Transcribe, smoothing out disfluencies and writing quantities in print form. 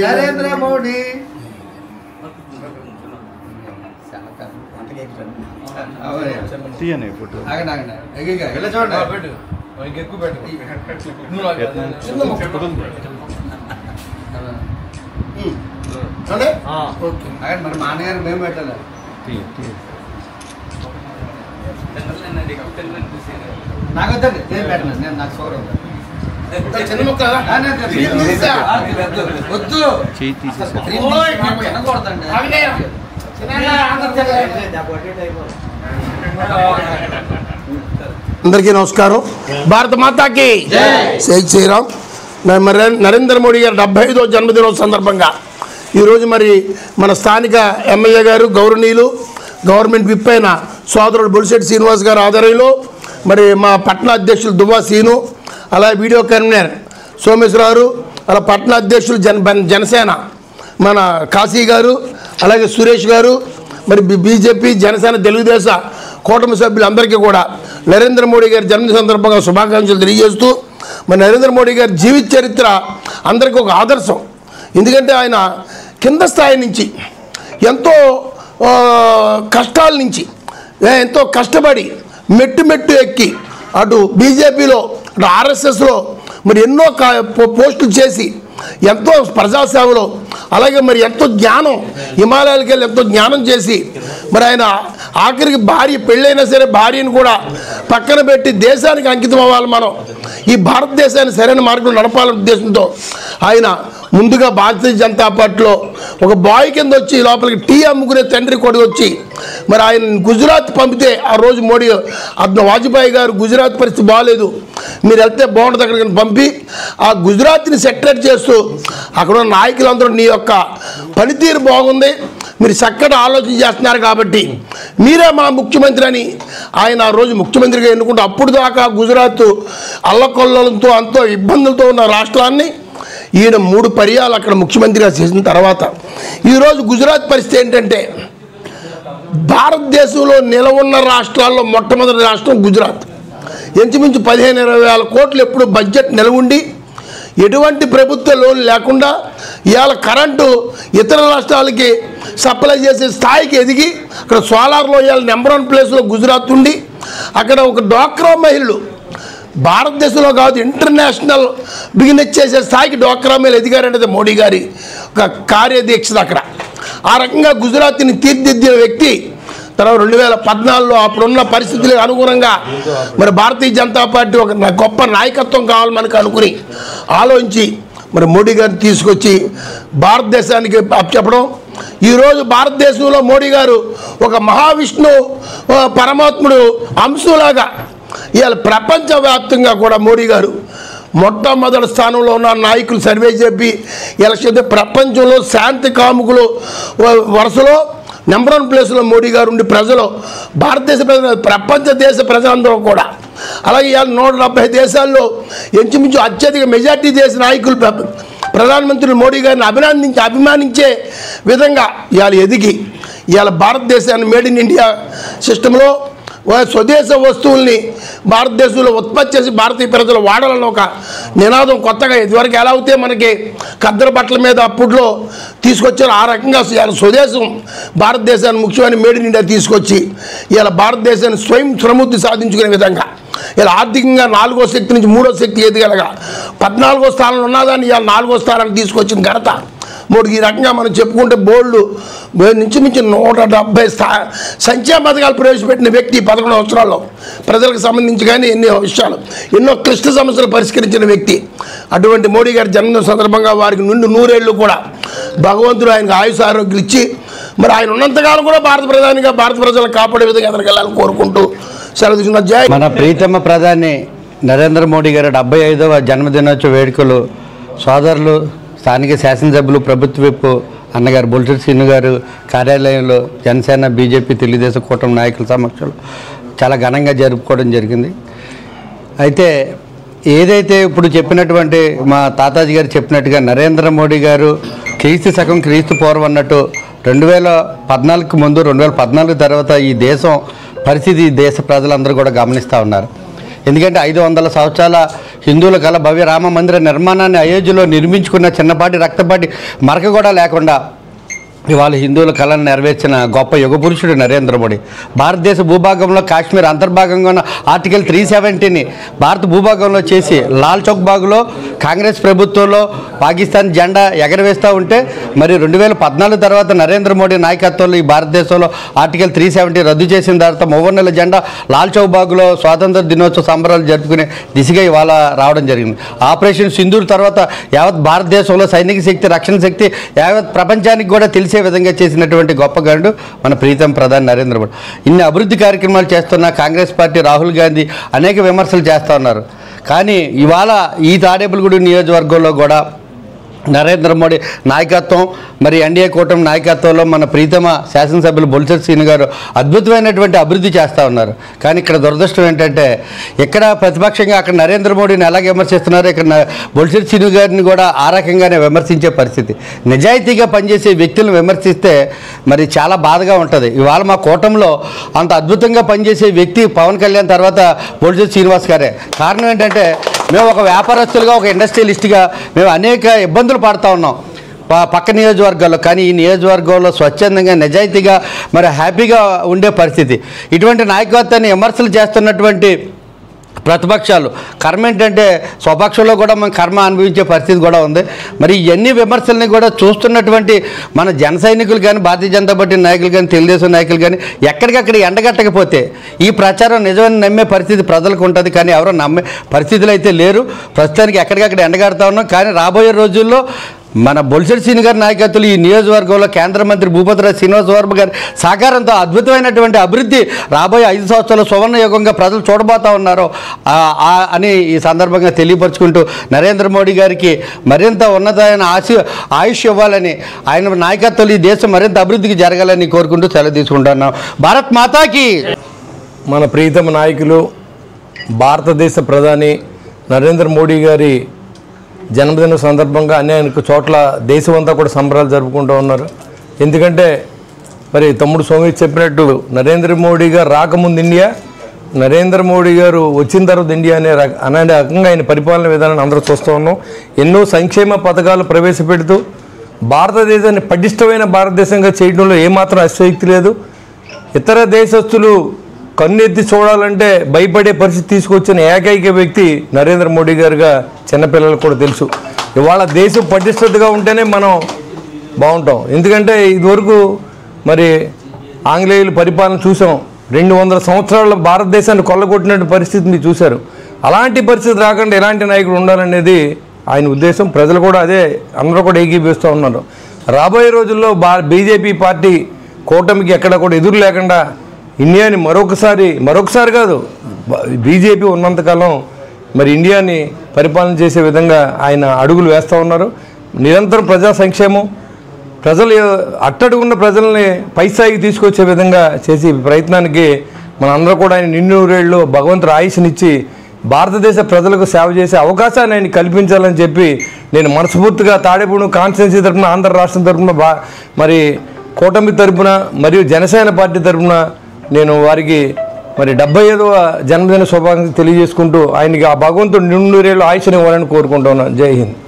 నరేంద్ర మోడీ. మరి మా అన్నగారు మేము పెట్టాలి. నాకు వద్దండి, నేను పెట్టలేదు. నేను నాకు సోర్ వద్దు. అందరికీ నమస్కారం. భారత మాతాకి జై శ్రీరామ్. నరేంద్ర మోడీ గారి 75వ జన్మదినం సందర్భంగా ఈరోజు మరి మన స్థానిక ఎమ్మెల్యే గారు గౌరవనీయులు గవర్నమెంట్ విప్ అయిన సోదరుడు బొలిశెట్టి శ్రీనివాస్ గారు ఆధ్వర్యంలో మరి మా పట్టణ అధ్యక్షులు దువ్వా సీను, అలాగే వీడియో కన్వీనర్ సోమేశ్వరరావు, అలా పట్టణ అధ్యక్షులు జనసేన మన కాశీ గారు, అలాగే సురేష్ గారు, మరి బీజేపీ జనసేన తెలుగుదేశ కూటమి సభ్యులందరికీ కూడా నరేంద్ర మోడీ గారి జన్మదిన సందర్భంగా శుభాకాంక్షలు తెలియజేస్తూ, మరి నరేంద్ర మోడీ గారి జీవిత చరిత్ర అందరికీ ఒక ఆదర్శం. ఎందుకంటే ఆయన కింద స్థాయి నుంచి ఎంతో కష్టాల నుంచి ఎంతో కష్టపడి మెట్టు ఎక్కి అటు బీజేపీలో అటు ఆర్ఎస్ఎస్లో మరి ఎన్నో పోస్టులు చేసి ఎంతో ప్రజాసేవలో, అలాగే మరి ఎంతో జ్ఞానం హిమాలయాలకు వెళ్ళి ఎంతో జ్ఞానం చేసి మరి ఆయన ఆఖరికి భార్య పెళ్ళైనా సరే భార్యను కూడా పక్కన పెట్టి దేశానికి అంకితం అవ్వాలి, మనం ఈ భారతదేశాన్ని సరైన మార్గంలో నడపాలనే ఉద్దేశంతో ఆయన ముందుగా భారతీయ జనతా పార్టీలో ఒక బాయ్ కింద వచ్చి లోపలికి టీ అమ్ముకునే తండ్రి కొడుకు వచ్చి మరి ఆయన గుజరాత్ పంపితే ఆ రోజు మోడీ వాజ్పేయి గారు గుజరాత్ పరిస్థితి బాగాలేదు, మీరు వెళ్తే బాగుంటుంది అక్కడికి పంపి ఆ గుజరాత్ని సెటరేట్ చేస్తూ అక్కడ ఉన్న నాయకులందరూ నీ యొక్క పనితీరు బాగుంది, మీరు చక్కటి ఆలోచన చేస్తున్నారు కాబట్టి మీరే మా ముఖ్యమంత్రి అని ఆయన ఆ రోజు ముఖ్యమంత్రిగా ఎన్నుకుంటూ అప్పుడు దాకా గుజరాత్ అల్లకొల్లలతో అంతో ఇబ్బందులతో ఉన్న రాష్ట్రాన్ని ఈయన 3 పర్యాలు అక్కడ ముఖ్యమంత్రిగా చేసిన తర్వాత ఈరోజు గుజరాత్ పరిస్థితి ఏంటంటే భారతదేశంలో నిలవున్న రాష్ట్రాల్లో మొట్టమొదటి రాష్ట్రం గుజరాత్. ఇంచుమించు 15-20 వేల కోట్లు ఎప్పుడు బడ్జెట్ నిలవుండి ఎటువంటి ప్రభుత్వ లోన్ లేకుండా ఇవాళ కరెంటు ఇతర రాష్ట్రాలకి సప్లై చేసే స్థాయికి ఎదిగి అక్కడ సోలార్లో ఇవాళ నెంబర్ 1 ప్లేస్లో గుజరాత్ ఉండి అక్కడ ఒక డ్వాక్రా మహిళలు భారతదేశంలో కాదు ఇంటర్నేషనల్ బిజినెస్ చేసే స్థాయికి డ్వాక్రా మహిళలు ఎదిగారంటే మోడీ గారి ఒక కార్యదీక్ష. అక్కడ ఆ రకంగా గుజరాత్ని తీర్చిదిద్దిన వ్యక్తి. తర్వాత 2014లో అప్పుడున్న పరిస్థితులకు అనుగుణంగా మరి భారతీయ జనతా పార్టీ ఒక గొప్ప నాయకత్వం కావాలి మనకు అనుకుని ఆలోచించి మరి మోడీ గారిని తీసుకొచ్చి భారతదేశానికి చెప్పడం. ఈరోజు భారతదేశంలో మోడీ గారు ఒక మహావిష్ణు పరమాత్ముడు అంశంలాగా ఇవాళ ప్రపంచవ్యాప్తంగా కూడా మోడీ గారు మొట్టమొదటి స్థానంలో ఉన్న నాయకులు సర్వే చెప్పి ఎలక్షన్ ప్రపంచంలో శాంతి కాముకులు వరుసలో నెంబర్ 1 ప్లేస్లో మోడీ గారు ఉండి ప్రజలు భారతదేశ ప్రజలు ప్రపంచ దేశ ప్రజలందరూ కూడా అలాగే ఇవాళ 170 దేశాల్లో ఇంచుమించు అత్యధిక మెజార్టీ దేశ నాయకులు ప్రధానమంత్రి మోడీ గారిని అభిమానించే విధంగా ఇవాళ ఎదిగి ఇవాళ భారతదేశాన్ని మేడ్ ఇన్ ఇండియా సిస్టంలో స్వదేశ వస్తువుల్ని భారతదేశంలో ఉత్పత్తి చేసి భారతీయ ప్రజలు వాడాలని ఒక నినాదం కొత్తగా ఇదివరకు ఎలా అయితే మనకి ఖద్దరు బట్టల మీద అప్పట్లో తీసుకొచ్చారు ఆ రకంగా స్వదేశం భారతదేశాన్ని ముఖ్యమైన మేడ్ ఇన్ ఇండియా తీసుకొచ్చి ఇలా భారతదేశాన్ని స్వయం సమృద్ధి సాధించుకునే విధంగా ఇలా ఆర్థికంగా 4వ శక్తి నుంచి 3వ శక్తి ఎదిగలగా 14వ స్థానంలో ఉన్నదాన్ని ఇలా 4వ స్థానానికి తీసుకొచ్చిన ఘనత మోడీ. ఈ రకంగా మనం చెప్పుకుంటే బోల్డ్ నుంచి 170 సంక్షేమ పథకాలు ప్రవేశపెట్టిన వ్యక్తి 11 సంవత్సరాల్లో ప్రజలకు సంబంధించి కానీ ఎన్నో క్లిష్ట సమస్యలు పరిష్కరించిన వ్యక్తి. అటువంటి మోడీ గారి జన్మదిన సందర్భంగా వారికి నుండి 100 ఏళ్ళు కూడా భగవంతుడు ఆయనకు ఆయుష ఆరోగ్యాలు ఇచ్చి మరి ఆయన ఉన్నంతకాలం కూడా భారత ప్రధానిగా భారత ప్రజలను కాపాడే విధంగా ఎదరికెళ్ళాలని కోరుకుంటూ సెలవు తీసుకున్న జై. మన ప్రీతమ ప్రధాని నరేంద్ర మోడీ గారి 75వ జన్మదినోత్సవ వేడుకలు సోదరులు స్థానిక శాసనసభ్యులు ప్రభుత్వ విప్ అన్నగారు బొలిశెట్టి శ్రీను గారు కార్యాలయంలో జనసేన బీజేపీ తెలుగుదేశం కూటమి నాయకుల సమక్షంలో చాలా ఘనంగా జరుపుకోవడం జరిగింది. అయితే ఏదైతే ఇప్పుడు చెప్పినటువంటి మా తాతాజీ గారు చెప్పినట్టుగా నరేంద్ర మోడీ గారు క్రీస్తు శకం క్రీస్తు పూర్వం అన్నట్టు 2014కు ముందు 2014 తర్వాత ఈ దేశం పరిస్థితి దేశ ప్రజలందరూ కూడా గమనిస్తూ ఉన్నారు. ఎందుకంటే 500 సంవత్సరాల హిందువుల కల భవ్య రామ మందిర నిర్మాణాన్ని అయోధ్యలో నిర్మించుకున్న చిన్నపాటి రక్తపాటి మరక కూడా లేకుండా ఇవాళ హిందువుల కళను నెరవేర్చిన గొప్ప యుగ పురుషుడు నరేంద్ర మోడీ. భారతదేశ భూభాగంలో కాశ్మీర్ అంతర్భాగంగా ఉన్న ఆర్టికల్ 370ని భారత భూభాగంలో చేసి లాల్ చౌక్ బాగ్లో కాంగ్రెస్ ప్రభుత్వంలో పాకిస్తాన్ జెండా ఎగరవేస్తూ ఉంటే మరి 2014 తర్వాత నరేంద్ర మోడీ నాయకత్వంలో ఈ భారతదేశంలో ఆర్టికల్ 370 రద్దు చేసిన తర్వాత మూవన్నెల జెండా లాల్ చౌక్ బాగ్లో స్వాతంత్ర దినోత్సవ సంబరాలు జరుపుకునే దిశగా ఇవాళ రావడం జరిగింది. ఆపరేషన్ సింధూర్ తర్వాత యావత్ భారతదేశంలో సైనిక శక్తి, రక్షణ శక్తి యావత్ ప్రపంచానికి కూడా తెలిసే విధంగా చేసినటువంటి గొప్ప గండు మన ప్రీతం ప్రధాని నరేంద్ర మోడీ. ఇన్ని అభివృద్ధి కార్యక్రమాలు చేస్తున్న కాంగ్రెస్ పార్టీ, రాహుల్ గాంధీ అనేక విమర్శలు చేస్తూ ఉన్నారు. కానీ ఇవాళ ఈ తాడేపల్లిగూడెం నియోజకవర్గంలో కూడా నరేంద్ర మోడీ నాయకత్వం మరి ఎన్డీఏ కూటమి నాయకత్వంలో మన ప్రీతమ శాసనసభ్యులు బొలిశెట్టి శ్రీను గారు అద్భుతమైనటువంటి అభివృద్ధి చేస్తూ ఉన్నారు. కానీ ఇక్కడ దురదృష్టం ఏంటంటే ఇక్కడ ప్రతిపక్షంగా అక్కడ నరేంద్ర మోడీని ఎలాగ విమర్శిస్తున్నారు, ఇక్కడ బొలిశెట్టి శ్రీను గారిని కూడా ఆ రకంగానే విమర్శించే పరిస్థితి. నిజాయితీగా పనిచేసే వ్యక్తులను విమర్శిస్తే మరి చాలా బాధగా ఉంటుంది. ఇవాళ మా కూటమిలో అంత అద్భుతంగా పనిచేసే వ్యక్తి పవన్ కళ్యాణ్ తర్వాత బొలిశెట్టి శ్రీనివాస్ గారే. కారణం ఏంటంటే మేము ఒక వ్యాపారస్తులుగా, ఒక ఇండస్ట్రియలిస్ట్గా మేము అనేక ఇబ్బందులు పడుతూ ఉన్నాం పక్క నియోజకవర్గాల్లో. కానీ ఈ నియోజకవర్గంలో స్వచ్ఛందంగా, నిజాయితీగా మరి హ్యాపీగా ఉండే పరిస్థితి. ఇటువంటి నాయకత్వాన్ని విమర్శలు చేస్తున్నటువంటి ప్రతిపక్షాలు కర్మ ఏంటంటే స్వపక్షంలో కూడా మనం కర్మ అనుభవించే పరిస్థితి కూడా ఉంది. మరి ఇవన్నీ విమర్శల్ని కూడా చూస్తున్నటువంటి మన జన సైనికులు కానీ, భారతీయ జనతా పార్టీ నాయకులు కానీ, తెలుగుదేశం నాయకులు కానీ ఎక్కడికక్కడ ఎండగట్టకపోతే ఈ ప్రచారం నిజమని నమ్మే పరిస్థితి ప్రజలకు ఉంటుంది. కానీ ఎవరో నమ్మే పరిస్థితులు అయితే లేరు. ప్రస్తుతానికి ఎక్కడికక్కడ ఎండగడతా ఉన్నాం. కానీ రాబోయే రోజుల్లో మన బొలిశెట్టి శ్రీను గారి నాయకత్వంలో ఈ నియోజకవర్గంలో కేంద్ర మంత్రి భూపతిరాజు శ్రీనివాస్ వర్మ గారి సహకారంతో అద్భుతమైనటువంటి అభివృద్ధి రాబోయే 5 సంవత్సరాల సువర్ణ యుగంగా ప్రజలు చూడబోతా ఉన్నారు అని ఈ సందర్భంగా తెలియపరుచుకుంటూ నరేంద్ర మోడీ గారికి మరింత ఉన్నతమైన ఆయుష్ ఇవ్వాలని, ఆయన నాయకత్వంలో ఈ దేశం మరింత అభివృద్ధికి జరగాలని కోరుకుంటూ సెలవు తీసుకుంటున్నాం. భారత్ మాతాకి. మన ప్రీతమ నాయకులు భారతదేశ ప్రధాని నరేంద్ర మోడీ గారి జన్మదిన సందర్భంగా అనేక చోట్ల దేశమంతా కూడా సంబరాలు జరుపుకుంటూ ఉన్నారు. ఎందుకంటే మరి తమ్ముడు సోమేష్ చెప్పినట్టు నరేంద్ర మోడీ గారు రాకముందు ఇండియా, నరేంద్ర మోడీ గారు వచ్చిన తర్వాత ఇండియా అనే రకంగా ఆయన పరిపాలన విధానాన్ని అందరూ చూస్తూ ఉన్నాం. ఎన్నో సంక్షేమ పథకాలు ప్రవేశపెడుతూ భారతదేశాన్ని పటిష్టమైన భారతదేశంగా చేయడంలో ఏమాత్రం అతిశయోక్తి లేదు. ఇతర దేశస్తులు కన్నెత్తి చూడాలంటే భయపడే పరిస్థితి తీసుకొచ్చిన ఏకైక వ్యక్తి నరేంద్ర మోడీ గారుగా చిన్నపిల్లలకు కూడా తెలుసు. ఇవాళ దేశం పటిష్టతగా ఉంటేనే మనం బాగుంటాం. ఎందుకంటే ఇదివరకు మరి ఆంగ్లేయులు పరిపాలన చూసాం. 200 సంవత్సరాల భారతదేశాన్ని కొల్లగొట్టినటువంటి పరిస్థితి మీరు చూశారు. అలాంటి పరిస్థితి రాకుండా ఎలాంటి నాయకుడు ఉండాలనేది ఆయన ఉద్దేశం. ప్రజలు కూడా అదే అందరూ కూడా ఏకీభవిస్తూ ఉన్నారు. రాబోయే రోజుల్లో బీజేపీ పార్టీ కూటమికి ఎక్కడ కూడా ఎదురు లేకుండా ఇండియాని మరొకసారి కాదు, బీజేపీ ఉన్నంతకాలం మరి ఇండియాని పరిపాలన చేసే విధంగా ఆయన అడుగులు వేస్తూ ఉన్నారు. నిరంతరం ప్రజా సంక్షేమం, ప్రజలు అట్టడుగున్న ప్రజల్ని పైస్థాయికి తీసుకొచ్చే విధంగా చేసే ప్రయత్నానికి మనందరూ కూడా ఆయన నిన్నూరేళ్ళు భగవంతుడు ఆయుష్నిచ్చి భారతదేశ ప్రజలకు సేవ చేసే అవకాశాన్ని ఆయన కల్పించాలని చెప్పి నేను మనస్ఫూర్తిగా తాడేపూడి కాన్స్టిట్యున్సీ తరఫున, ఆంధ్ర రాష్ట్రం తరఫున, మరి కూటమి తరఫున మరియు జనసేన పార్టీ తరఫున నేను వారికి మరి 75వ జన్మదిన శుభాకాంక్షలు తెలియజేసుకుంటూ ఆయనకి ఆ భగవంతుడు నిన్నూరేళ్ళు ఆయుష్ని ఇవ్వాలని కోరుకుంటున్నాను. జై హింద్.